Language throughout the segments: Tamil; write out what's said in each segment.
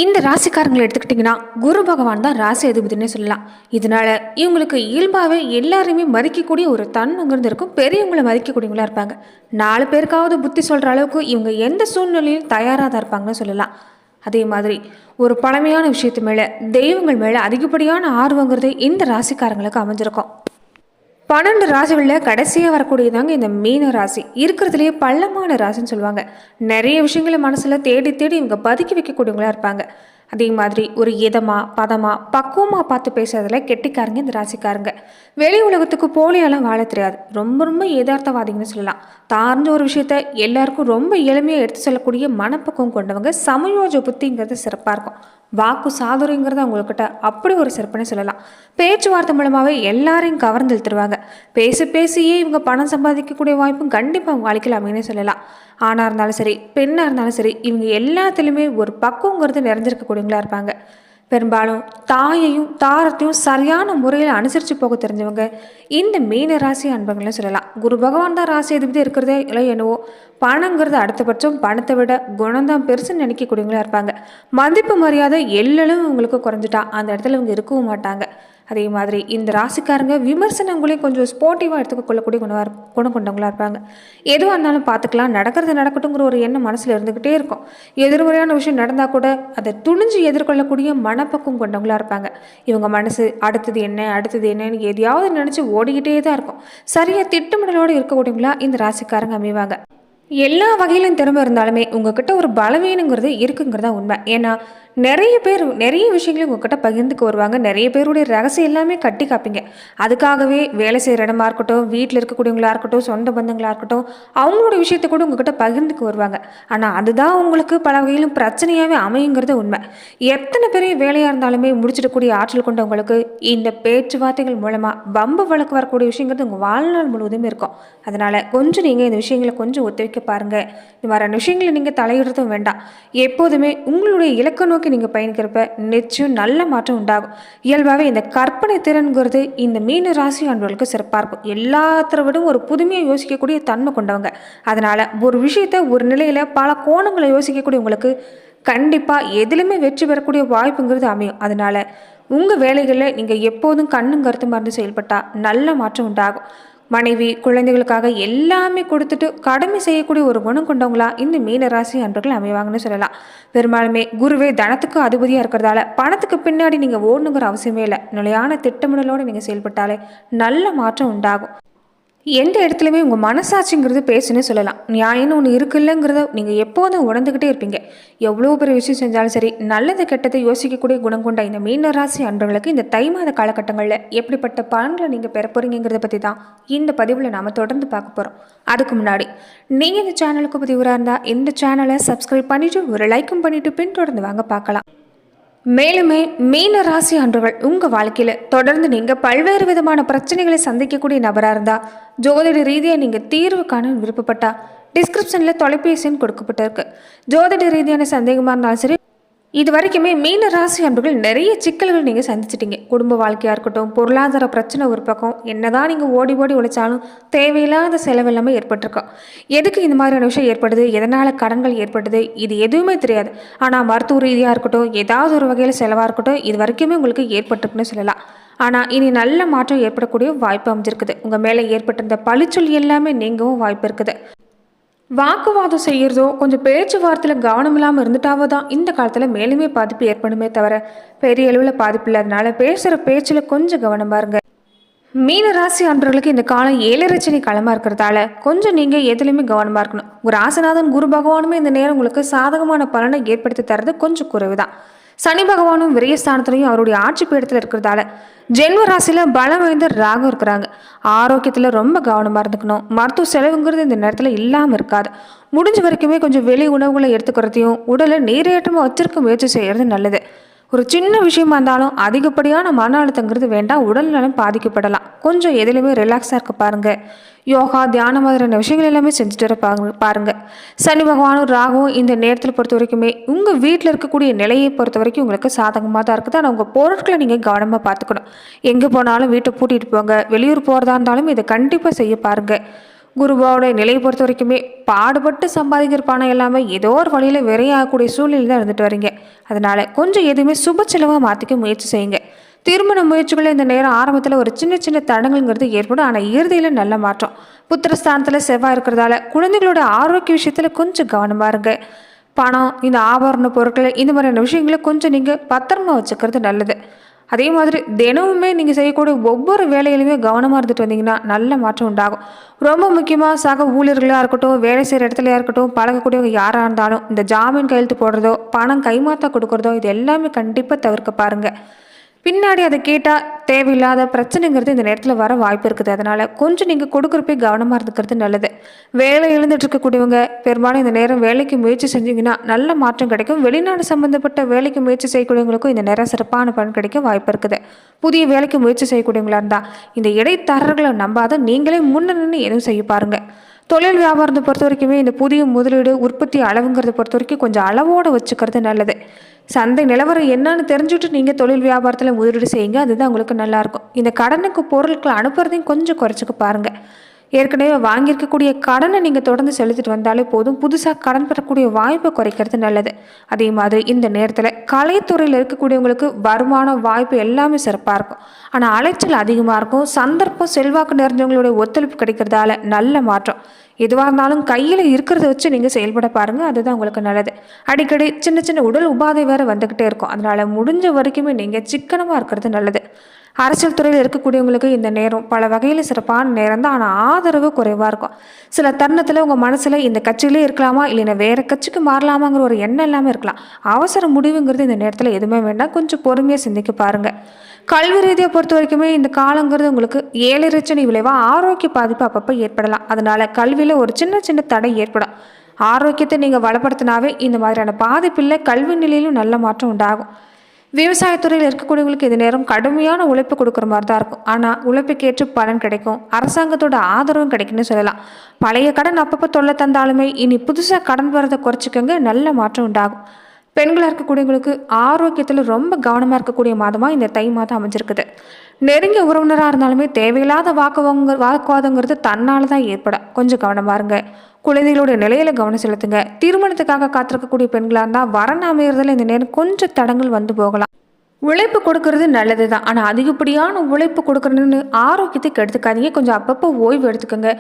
இந்த ராசிக்காரங்களை எடுத்துக்கிட்டிங்கன்னா குரு பகவான் தான் ராசி அதிபதினே சொல்லலாம். இதனால இவங்களுக்கு இயல்பாகவே எல்லாருமே மதிக்கக்கூடிய ஒரு தன்மைங்கிறது இருக்கும். பெரியவங்களை மதிக்கக்கூடியவங்களா இருப்பாங்க. 4 பேருக்காவது புத்தி சொல்கிற அளவுக்கு இவங்க எந்த சூழ்நிலையும் தயாராக தான் இருப்பாங்கன்னு சொல்லலாம். அதே மாதிரி ஒரு பழமையான விஷயத்து மேலே, தெய்வங்கள் மேலே அதிகப்படியான ஆர்வங்கிறது இந்த ராசிக்காரங்களுக்கு அமைஞ்சிருக்கும். 12 ராசிகளில் கடைசியாக வரக்கூடியதாங்க இந்த மீன ராசி. இருக்கிறதுலையே பள்ளமான ராசின்னு சொல்லுவாங்க. நிறைய விஷயங்களை மனசில் தேடி தேடி இவங்க பதுக்கி வைக்கக்கூடியவங்களா இருப்பாங்க. அதே மாதிரி ஒரு பதமாக பக்குவமாக பார்த்து பேசுறதுல கெட்டிக்காரங்க இந்த ராசிக்காரங்க. வெளி உலகத்துக்கு போலியெல்லாம் வாழ தெரியாது. ரொம்ப ரொம்ப யதார்த்தவாதிங்கன்னு சொல்லலாம். தார்ந்த ஒரு விஷயத்த எல்லாருக்கும் ரொம்ப எளிமையாக எடுத்து சொல்லக்கூடிய மனப்பக்குவம் கொண்டவங்க. சமயோஜ புத்திங்கிறது சிறப்பாக இருக்கும். வாக்கு சாதுரியங்கிறது அவங்கக்கிட்ட அப்படி ஒரு சிறப்புன்னு சொல்லலாம். பேச்சுவார்த்தை மூலமாகவே எல்லாரையும் கவர்ந்து இழுத்துருவாங்க. பேசியே இவங்க பணம் சம்பாதிக்கக்கூடிய வாய்ப்பும் கண்டிப்பாக அவங்க வாழ்க்கையில் அமையனே சொல்லலாம். ஆணாக இருந்தாலும் சரி, பெண்ணாக இருந்தாலும் சரி, இவங்க எல்லாத்துலேயுமே ஒரு பக்குவங்கிறது நிறைஞ்சிருக்கக்கூடியவங்களா இருப்பாங்க. பெரும்பாலும் தாயையும் தாரத்தையும் சரியான முறையில் அனுசரித்து போக தெரிஞ்சவங்க இந்த மீன ராசி அன்பர்கள்னு சொல்லலாம். குரு பகவான் தான் ராசி அதிபதி இருக்கிறதே இல்லை என்னவோ. பணங்கிறது அடுத்தபட்சம், பணத்தை விட குணம்தான் பெருசுன்னு நினைக்கக்கூடியவங்களா இருப்பாங்க. மதிப்பு மரியாதை எல்லளவும் உங்களுக்கு குறைஞ்சிட்டா அந்த இடத்துல இவங்க இருக்கவும் மாட்டாங்க. அதே மாதிரி இந்த ராசிக்காரங்க விமர்சனங்களையும் கொஞ்சம் ஸ்போர்ட்டிவாக எடுத்துக்கொள்ளக்கூடிய குணம் கொண்டவங்களா இருப்பாங்க. எதுவாக இருந்தாலும் பார்த்துக்கலாம், நடக்கிறது நடக்கட்டுங்கிற ஒரு எண்ணம் மனசில் இருந்துக்கிட்டே இருக்கும். எதிர்மறையான விஷயம் நடந்தால் கூட அதை துணிஞ்சு எதிர்கொள்ளக்கூடிய மனப்பக்குவம் கொண்டவங்களா இருப்பாங்க. இவங்க மனசு அடுத்தது என்னன்னு எதையாவது நினச்சி ஓடிக்கிட்டே தான் இருக்கும். சரியாக திட்டமிடலோடு இருக்கக்கூடியவங்களா இந்த ராசிக்காரங்க அமைவாங்க. எல்லா வகையிலும் திறமை இருந்தாலுமே உங்ககிட்ட ஒரு பலவீனங்கிறது இருக்குங்கிறதா உண்மை. ஏன்னா நிறைய பேர் நிறைய விஷயங்களையும் உங்ககிட்ட பகிர்ந்துக்கு வருவாங்க. நிறைய பேருடைய ரகசியம் எல்லாமே கட்டி காப்பீங்க. அதுக்காகவே வேலை செய்கிற இடமா இருக்கட்டும், வீட்டில் இருக்கக்கூடியவங்களா இருக்கட்டும், சொந்த பந்தங்களாக இருக்கட்டும், அவங்களோட விஷயத்தை கூட உங்ககிட்ட பகிர்ந்துக்கு வருவாங்க. ஆனால் அதுதான் உங்களுக்கு பல வகையிலும் பிரச்சனையாகவே அமையுங்கிறது உண்மை. எத்தனை பெரிய வேலையாக இருந்தாலுமே முடிச்சிடக்கூடிய ஆற்றல் கொண்டவங்களுக்கு இந்த பேச்சுவார்த்தைகள் மூலமாக பம்பு வழக்கு வரக்கூடிய விஷயங்கிறது உங்கள் வாழ்நாள் முழுவதுமே இருக்கும். அதனால் கொஞ்சம் நீங்கள் இந்த விஷயங்களை கொஞ்சம் ஒத்துழைக்க பாருங்கள். இந்த மாதிரியான விஷயங்களை நீங்கள் தலையிடுறதும் வேண்டாம். எப்போதுமே உங்களுடைய இலக்க நோக்கி நீங்கள் பயணிக்கிறப்ப நிச்சயம் நல்ல மாற்றம் உண்டாகும். இயல்பாகவே இந்த கற்பனை திறன்கிறது இந்த மீன ராசி அன்பர்களுக்கு சிறப்பாக இருக்கும். எல்லாத்த விட ஒரு புதுமையாக யோசிக்கக்கூடிய தன்மை கொண்டவங்க. அதனால் ஒரு விஷயத்தை ஒரு நிலையில் பல கோணங்களை யோசிக்கக்கூடியவங்களுக்கு கண்டிப்பாக எதிலுமே வெற்றி பெறக்கூடிய வாய்ப்புங்கிறது அமையும். அதனால் உங்கள் வேலைகளில் நீங்கள் எப்போதும் கண்ணும் கருத்துமாக இருந்து செயல்பட்டால் நல்ல மாற்றம் உண்டாகும். மனைவி குழந்தைகளுக்காக எல்லாமே கொடுத்துட்டு கடமை செய்யக்கூடிய ஒரு குணம் கொண்டவங்களா இந்த மீனராசி அன்பர்கள் அமைவாங்கன்னு சொல்லலாம். பெரும்பாலுமே குருவே தனத்துக்கு அதிபதியாக இருக்கிறதால பணத்துக்கு பின்னாடி நீங்கள் ஓடணுங்கிற அவசியமே இல்லை. நிலையான திட்டமிடலோடு நீங்கள் செயல்பட்டாலே நல்ல மாற்றம் உண்டாகும். எந்த இடத்துலையுமே உங்கள் மனசாட்சிங்கிறது பேசுன்னு சொல்லலாம். நியாயம்னு ஒன்று இருக்குல்லங்கிறத நீங்கள் எப்போதும் உணர்ந்துக்கிட்டே இருப்பீங்க. எவ்வளோ பெரிய விஷயம் செஞ்சாலும் சரி, நல்லது கெட்டதை யோசிக்கக்கூடிய குணம் கொண்ட இந்த மீனராசி அன்பர்களுக்கு இந்த தை மாத காலகட்டங்களில் எப்படிப்பட்ட பலன்களை நீங்கள் பெற போகிறீங்கிறத பற்றி தான் இந்த பதிவில் நாம் தொடர்ந்து பார்க்க போகிறோம். அதுக்கு முன்னாடி நீங்கள் இந்த சேனலுக்கு பதிவராக இருந்தால் இந்த சேனலை சப்ஸ்கிரைப் பண்ணிவிட்டு ஒரு லைக்கும் பண்ணிவிட்டு பின்தொடர்ந்து வாங்க பார்க்கலாம். மேலுமே மீன ராசி அன்பர்கள் உங்கள் வாழ்க்கையில் தொடர்ந்து நீங்கள் பல்வேறு விதமான பிரச்சனைகளை சந்திக்கக்கூடிய நபராக இருந்தால், ஜோதிட ரீதியாக நீங்கள் தீர்வு காண விருப்பப்பட்டா டிஸ்கிரிப்ஷனில் தொலைபேசி எண் கொடுக்கப்பட்டிருக்கு. ஜோதிட ரீதியான சந்தேகமாக இருந்தாலும் சரி, இது வரைக்குமே மீன ராசி அன்பர்கள் நிறைய சிக்கல்கள் நீங்கள் சந்திச்சிட்டிங்க. குடும்ப வாழ்க்கையாக இருக்கட்டும், பொருளாதார பிரச்சனை ஒரு பக்கம், என்னதான் நீங்கள் ஓடி உழைச்சாலும் தேவையில்லாத செலவு எல்லாமே ஏற்பட்டிருக்கோம். எதுக்கு இந்த மாதிரியான விஷயம் ஏற்படுது, எதனால் கடன்கள் ஏற்படுது, இது எதுவுமே தெரியாது. ஆனால் மருத்துவ ரீதியாக இருக்கட்டும், ஏதாவது ஒரு வகையில் செலவாக இருக்கட்டும், இது வரைக்குமே உங்களுக்கு ஏற்பட்டிருக்குன்னு சொல்லலாம். ஆனால் இனி நல்ல மாற்றம் ஏற்படக்கூடிய வாய்ப்பு அமைஞ்சிருக்குது. உங்கள் மேலே ஏற்பட்டிருந்த பழிச்சொல் எல்லாமே நீங்கவும் வாய்ப்பு இருக்குது. வாக்குவாதம் செய்கிறதோ கொஞ்சம் பேச்சுவார்த்தையில் கவனம் இல்லாமல் இருந்துட்டாவோ தான் இந்த காலத்தில் மேலுமே பாதிப்பு ஏற்படுமே தவிர பெரிய அளவில் பாதிப்பு இல்லாதனால பேசுகிற பேச்சில் கொஞ்சம் கவனமாக இருங்க. மீன ராசி அன்பர்களுக்கு இந்த காலம் 7 காலமாக இருக்கிறதால கொஞ்சம் நீங்கள் எதுலையுமே கவனமாக இருக்கணும். ஒரு ராசிநாதன் குரு பகவானுமே இந்த நேரம் உங்களுக்கு சாதகமான பலனை ஏற்படுத்தி தரது கொஞ்சம் குறைவு தான். சனி பகவானும் விரயஸ்தானத்துலையும் அவருடைய ஆட்சி பீடத்தில் இருக்கிறதால ஜென்ம ராசியில் பலம் வாய்ந்த ராகம் இருக்கிறாங்க. ஆரோக்கியத்தில் ரொம்ப கவனமாக இருந்துக்கணும். மருத்துவ செலவுங்கிறது இந்த நேரத்தில் இல்லாமல் இருக்காது. முடிஞ்ச வரைக்குமே கொஞ்சம் வெளி உணவுகளை எடுத்துக்கிறதையும் உடலை நீரேற்றமாக வச்சிருக்க முயற்சி செய்கிறது நல்லது. ஒரு சின்ன விஷயமா இருந்தாலும் அதிகப்படியான மன அழுத்தங்கிறது வேண்டாம். உடல் நலம் பாதிக்கப்படலாம். கொஞ்சம் எதுலையுமே ரிலாக்ஸாக இருக்க பாருங்கள். யோகா, தியானம் மாதிரியான விஷயங்கள் எல்லாமே செஞ்சுட்டு வர பாருங்கள். சனி பகவானும் ராகுவும் இந்த நேரத்தில் பொறுத்த வரைக்குமே உங்கள் வீட்டில் இருக்கக்கூடிய நிலையை பொறுத்த வரைக்கும் உங்களுக்கு சாதகமாக தான் இருக்குது. ஆனால் உங்கள் பொருட்களை நீங்கள் கவனமாக பார்த்துக்கணும். எங்கே போனாலும் வீட்டை பூட்டிகிட்டு போங்க. வெளியூர் போகிறதா இருந்தாலும் இதை கண்டிப்பாக செய்ய பாருங்கள். குருவோட நிலையை பொறுத்த வரைக்குமே பாடுபட்டு சம்பாதிக்கிற பணம் எல்லாமே ஏதோ ஒரு வழியில் விரையாகக்கூடிய சூழ்நிலை தான் இருந்துட்டு வரீங்க. அதனால கொஞ்சம் எதுவுமே சுப செலவாக மாற்றிக்க முயற்சி செய்யுங்க. திருமண முயற்சிகளில் இந்த நேரம் ஆரம்பத்தில் ஒரு சின்ன சின்ன தடங்கள்ங்கிறது ஏற்படும். ஆனால் இறுதியில் நல்ல மாற்றம். புத்திரஸ்தானத்தில் செவ்வாய் இருக்கிறதால குழந்தைகளோட ஆரோக்கிய விஷயத்தில் கொஞ்சம் கவனமாக இருங்க. பணம், இந்த ஆபரண பொருட்கள், இந்த மாதிரியான விஷயங்களை கொஞ்சம் நீங்கள் பத்திரமா வச்சுக்கிறது நல்லது. அதே மாதிரி தினமுமே நீங்கள் செய்யக்கூடிய ஒவ்வொரு வேலையிலுமே கவனமாக இருந்துட்டு வந்தீங்கன்னா நல்ல மாற்றம் உண்டாகும். ரொம்ப முக்கியமாக சக ஊழியர்களாக இருக்கட்டும், வேலை செய்கிற இடத்துலையா இருக்கட்டும், பழகக்கூடியவங்க யாராக இருந்தாலும் இந்த ஜாமீன் கையெழுத்து போடுறதோ, பணம் கைமாற்ற கொடுக்குறதோ, இது எல்லாமே கண்டிப்பாக தவிர்க்க பாருங்கள். பின்னாடி அதை கேட்டால் தேவையில்லாத பிரச்சனைங்கிறது இந்த நேரத்தில் வர வாய்ப்பு இருக்குது. அதனால் கொஞ்சம் நீங்கள் கொடுக்குறப்பே கவனமாக இருந்துக்கிறது நல்லது. வேலை எழுந்துட்டு இருக்கக்கூடியவங்க பெரும்பாலும் இந்த நேரம் வேலைக்கு முயற்சி செஞ்சிங்கன்னா நல்ல மாற்றம் கிடைக்கும். வெளிநாடு சம்மந்தப்பட்ட வேலைக்கு முயற்சி செய்யக்கூடியவங்களுக்கும் இந்த நேரம் சிறப்பான பலன் கிடைக்க வாய்ப்பு இருக்குது. புதிய வேலைக்கு முயற்சி செய்யக்கூடியவங்களா இருந்தால் இந்த இடைத்தரகர்களை நம்பாத நீங்களே முன்ன நின்று எதுவும் செய்ய பாருங்கள். தொழில் வியாபாரத்தை பொறுத்த வரைக்குமே இந்த புதிய முதலீடு உற்பத்தி அளவுங்கிறத பொறுத்த வரைக்கும் கொஞ்சம் அளவோடு வச்சுக்கிறது நல்லது. சந்தை நிலவரம் என்னன்னு தெரிஞ்சுட்டு நீங்கள் தொழில் வியாபாரத்தில் முதலீடு செய்யுங்க. அதுதான் உங்களுக்கு நல்லாயிருக்கும். இந்த கடனுக்கு பொருட்களை அனுப்புறதையும் கொஞ்சம் குறைச்சிக்க பாருங்கள். ஏற்கனவே வாங்கியிருக்கக்கூடிய கடனை நீங்கள் தொடர்ந்து செலுத்திட்டு வந்தாலே போதும். புதுசாக கடன் பெறக்கூடிய வாய்ப்பை குறைக்கிறது நல்லது. அதே மாதிரி இந்த நேரத்தில் கலைத்துறையில் இருக்கக்கூடியவங்களுக்கு வருமான வாய்ப்பு எல்லாமே சிறப்பாக இருக்கும். ஆனால் அலைச்சல் அதிகமாக இருக்கும். சந்தர்ப்பம் செல்வாக்கு நிறைஞ்சவங்களுடைய ஒத்துழைப்பு கிடைக்கிறதால நல்ல மாற்றம். எதுவாக இருந்தாலும் கையில் இருக்கிறத வச்சு நீங்கள் செயல்பட பாருங்கள். அதுதான் உங்களுக்கு நல்லது. அடிக்கடி சின்ன சின்ன உடல் உபாதை வேறு வந்துக்கிட்டே இருக்கும். அதனால் முடிஞ்ச வரைக்குமே நீங்கள் சிக்கனமாக இருக்கிறது நல்லது. அரசியல் துறையில் இருக்கக்கூடியவங்களுக்கு இந்த நேரம் பல வகையில் சிறப்பான நேரம் தான். ஆனால் ஆதரவு குறைவாக இருக்கும். சில தருணத்தில் உங்கள் மனசில் இந்த கட்சியிலே இருக்கலாமா இல்லைன்னா வேறு கட்சிக்கு மாறலாமாங்கிற ஒரு எண்ணம் எல்லாமே இருக்கலாம். அவசர முடிவுங்கிறது இந்த நேரத்தில் எதுவுமே வேண்டாம். கொஞ்சம் பொறுமையாக சிந்திக்க பாருங்கள். கல்வி ரீதியை பொறுத்த வரைக்குமே இந்த காலங்கிறது உங்களுக்கு ஏழரிச்சனை விளைவாக ஆரோக்கிய பாதிப்பு அப்பப்போ ஏற்படலாம். அதனால் கல்வியில் ஒரு சின்ன சின்ன தடை ஏற்படும். ஆரோக்கியத்தை நீங்கள் வளப்படுத்தினாவே இந்த மாதிரியான பாதிப்பில் கல்வி நிலையிலும் நல்ல மாற்றம் உண்டாகும். விவசாயத்துறையில் இருக்கக்கூடியவங்களுக்கு இது நேரம் கடுமையான உழைப்பு கொடுக்குற மாதிரி தான் இருக்கும். ஆனால் உழைப்புக்கேற்று பலன் கிடைக்கும். அரசாங்கத்தோட ஆதரவும் கிடைக்குன்னு சொல்லலாம். பழைய கடன் அப்பப்போ தொல்லை தந்தாலுமே இனி புதுசாக கடன் வரதை குறைச்சிக்கங்க. நல்ல மாற்றம் உண்டாகும். பெண்களாக இருக்கக்கூடியவங்களுக்கு ஆரோக்கியத்தில் ரொம்ப கவனமாக இருக்கக்கூடிய மாதமாக இந்த தை மாதம் அமைஞ்சிருக்குது. நெருங்கிய உறவினராக இருந்தாலுமே தேவையில்லாத வாக்குவாதங்கிறது தன்னால் தான் ஏற்படும். கொஞ்சம் கவனமாக இருங்க. குழந்தைகளுடைய நிலையில் கவனம் செலுத்துங்க. திருமணத்துக்காக காத்திருக்கக்கூடிய பெண்களாக இருந்தால் வரன் அமைகிறதுல இந்த நேரம் கொஞ்சம் தடங்கள் வந்து போகலாம். உழைப்பு கொடுக்கறது நல்லது தான். ஆனால் அதிகப்படியான உழைப்பு கொடுக்குறதுன்னு ஆரோக்கியத்தை கெடுத்துக்காதீங்க. கொஞ்சம் அப்பப்போ ஓய்வு எடுத்துக்கோங்க.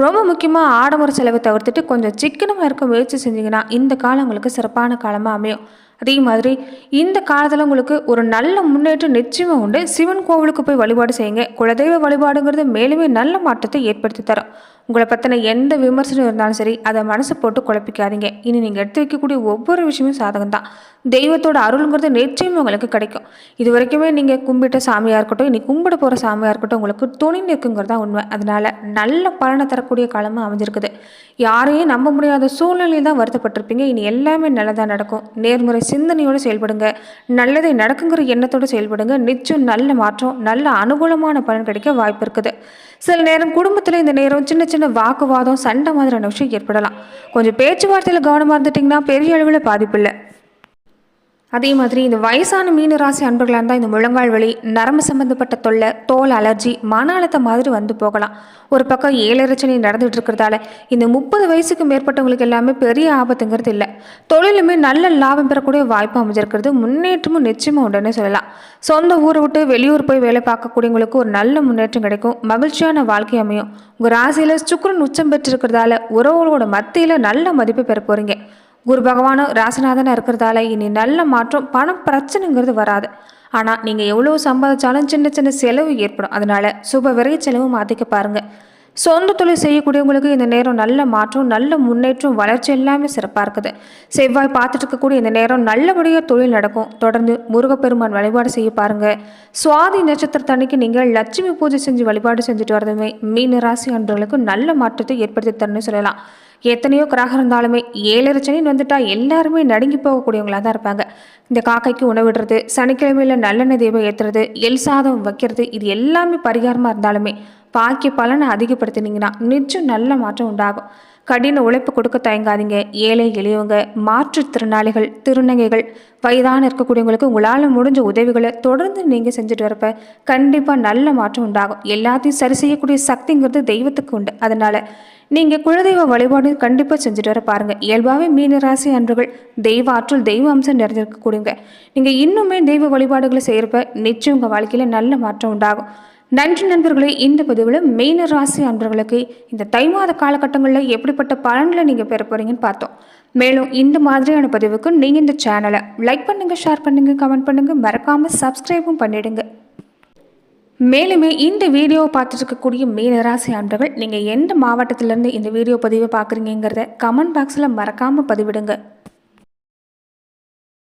ரொம்ப முக்கியமாக ஆடம்பர செலவை தவிர்த்துட்டு கொஞ்சம் சிக்கனமாக இருக்க முயற்சி செஞ்சிங்கன்னா இந்த காலம் உங்களுக்கு சிறப்பான காலமாக அமையும். அதே மாதிரி இந்த காலத்தில் உங்களுக்கு ஒரு நல்ல முன்னேற்றம் நிச்சயமாக உண்டு. சிவன் கோவிலுக்கு போய் வழிபாடு செய்யுங்க. குலதெய்வ வழிபாடுங்கிறது மேலுமே நல்ல மாற்றத்தை ஏற்படுத்தி தரும். உங்களை பற்றின எந்த விமர்சனம் இருந்தாலும் சரி அதை மனசை போட்டு குழப்பிக்காதீங்க. இனி நீங்கள் எடுத்து வைக்கக்கூடிய ஒவ்வொரு விஷயமும் சாதகம் தான். தெய்வத்தோட அருள்ங்கிறது நிச்சயமாக உங்களுக்கு கிடைக்கும். இது வரைக்குமே நீங்கள் கும்பிட்ட சாமியாக இருக்கட்டும், இனி கும்பிட போகிற சாமியாக இருக்கட்டும், உங்களுக்கு துணி நிற்குங்கிறது தான் உண்மை. அதனால் நல்ல பலனை தரக்கூடிய காலமாக அமைஞ்சிருக்குது. யாரையும் நம்ப முடியாத சூழ்நிலையில் தான் வருத்தப்பட்டிருப்பீங்க. இனி எல்லாமே நல்லதாக நடக்கும். நேர்முறை சிந்தனையோடு செயல்படுங்க. நல்லதை நடக்குங்கிற எண்ணத்தோடு செயல்படுங்க. நிச்சயம் நல்ல மாற்றம், நல்ல அனுகூலமான பலன் கிடைக்க வாய்ப்பு இருக்குது. சில நேரம் குடும்பத்தில் இந்த நேரம் சின்ன சின்ன வாக்குவாதம், சண்டை மாதிரியான விஷயம் ஏற்படலாம். கொஞ்சம் பேச்சுவார்த்தையில் கவனமாக இருந்துட்டிங்கன்னா பெரிய அளவில் பாதிப்பு இல்லை. அதே மாதிரி இந்த வயசான மீன ராசி அன்பர்களாக இருந்தால் இந்த முழங்கால் வலி, நரம்பு சம்பந்தப்பட்ட தொல்லை, தோல் அலர்ஜி, மன அழுத்தம் மாதிரி வந்து போகலாம். ஒரு பக்கம் ஏழரச்சனை நடந்துகிட்டு இருக்கிறதால இந்த 30 வயசுக்கு மேற்பட்டவங்களுக்கு எல்லாமே பெரிய ஆபத்துங்கிறது இல்லை. தொழிலுமே நல்ல லாபம் பெறக்கூடிய வாய்ப்பு அமைஞ்சிருக்கிறது. முன்னேற்றமும் நிச்சயமாக உடனே சொல்லலாம். சொந்த ஊரை விட்டு வெளியூர் போய் வேலை பார்க்கக்கூடியவங்களுக்கு ஒரு நல்ல முன்னேற்றம் கிடைக்கும். மகிழ்ச்சியான வாழ்க்கை அமையும். உங்கள் ராசியில் சுக்கிரன் உச்சம் பெற்றிருக்கிறதால உறவுகளோட மத்தியில் நல்ல மதிப்பு பெற போகிறீங்க. குரு பகவானும் ராசிநாதனாக இருக்கிறதால இனி நல்ல மாற்றம், பணம் பிரச்சனைங்கிறது வராது. ஆனால் நீங்கள் எவ்வளோ சம்பாதிச்சாலும் சின்ன சின்ன செலவு ஏற்படும். அதனால் சுப விரைய செலவு மாற்றிக்க பாருங்கள். சொந்த தொழில் செய்யக்கூடியவங்களுக்கு இந்த நேரம் நல்ல மாற்றம், நல்ல முன்னேற்றம், வளர்ச்சி எல்லாமே சிறப்பாக இருக்குது. செவ்வாய் பார்த்துட்டு இருக்கக்கூடிய இந்த நேரம் நல்லபடியாக தொழில் நடக்கும். தொடர்ந்து முருகப்பெருமான் வழிபாடு செய்ய பாருங்கள். சுவாதி நட்சத்திரத்தன்னைக்கு நீங்கள் லட்சுமி பூஜை செஞ்சு வழிபாடு செஞ்சுட்டு வரதுமே மீன ராசி அன்பர்களுக்கு நல்ல மாற்றத்தை ஏற்படுத்தி தரணும்னு சொல்லலாம். எத்தனையோ கிரகம் இருந்தாலுமே ஏழரச்சனின்னு வந்துட்டா எல்லாருமே நடுங்கி போகக்கூடியவங்களாக தான் இருப்பாங்க. இந்த காக்கைக்கு உணவிடுறது, சனிக்கிழமையில் நல்லெண்ணெய் தீபம் ஏற்றுறது, எல் சாதம் வைக்கிறது, இது எல்லாமே பரிகாரமாக இருந்தாலுமே பாக்கிய பலனை அதிகப்படுத்தினீங்கன்னா நிச்சயம் நல்ல மாற்றம் உண்டாகும். கடின உழைப்பு கொடுக்க தயங்காதீங்க. ஏழை எளியவங்க, மாற்றுத்திறனாளிகள், திருநங்கைகள், வயதான இருக்கக்கூடியவங்களுக்கு உங்களால் முடிஞ்ச உதவிகளை தொடர்ந்து நீங்கள் செஞ்சுட்டு வரப்ப கண்டிப்பாக நல்ல மாற்றம் உண்டாகும். எல்லாத்தையும் சரி செய்யக்கூடிய சக்திங்கிறது தெய்வத்துக்கு உண்டு. அதனால் நீங்கள் குலதெய்வ வழிபாடு கண்டிப்பாக செஞ்சுட்டு வர பாருங்கள். இயல்பாகவே மீன ராசி அன்பர்கள் தெய்வ ஆற்றல், தெய்வ அம்சம் நிறைஞ்சிருக்கக்கூடியவங்க. நீங்கள் இன்னுமே தெய்வ வழிபாடுகளை செய்கிறப்ப நிச்சயம் உங்கள் வாழ்க்கையில் நல்ல மாற்றம் உண்டாகும். நன்றி நண்பர்களே. இந்த பதிவில் மீன ராசி அன்பர்களுக்கு இந்த தை மாத காலகட்டங்களில் எப்படிப்பட்ட பலன்களை நீங்கள் பெற போகிறீங்கன்னு பார்த்தோம். மேலும் இந்த மாதிரியான பதிவுக்கு நீங்கள் இந்த சேனலை லைக் பண்ணுங்கள், ஷேர் பண்ணுங்கள், கமெண்ட் பண்ணுங்கள், மறக்காமல் சப்ஸ்கிரைபும் பண்ணிவிடுங்க. மேலுமே இந்த வீடியோவை பார்த்துட்டு இருக்கக்கூடிய மீனராசி அன்பர்கள் நீங்கள் எந்த மாவட்டத்திலேருந்து இந்த வீடியோ பதிவை பார்க்குறீங்கிறத கமெண்ட் பாக்ஸில் மறக்காமல் பதிவிடுங்க.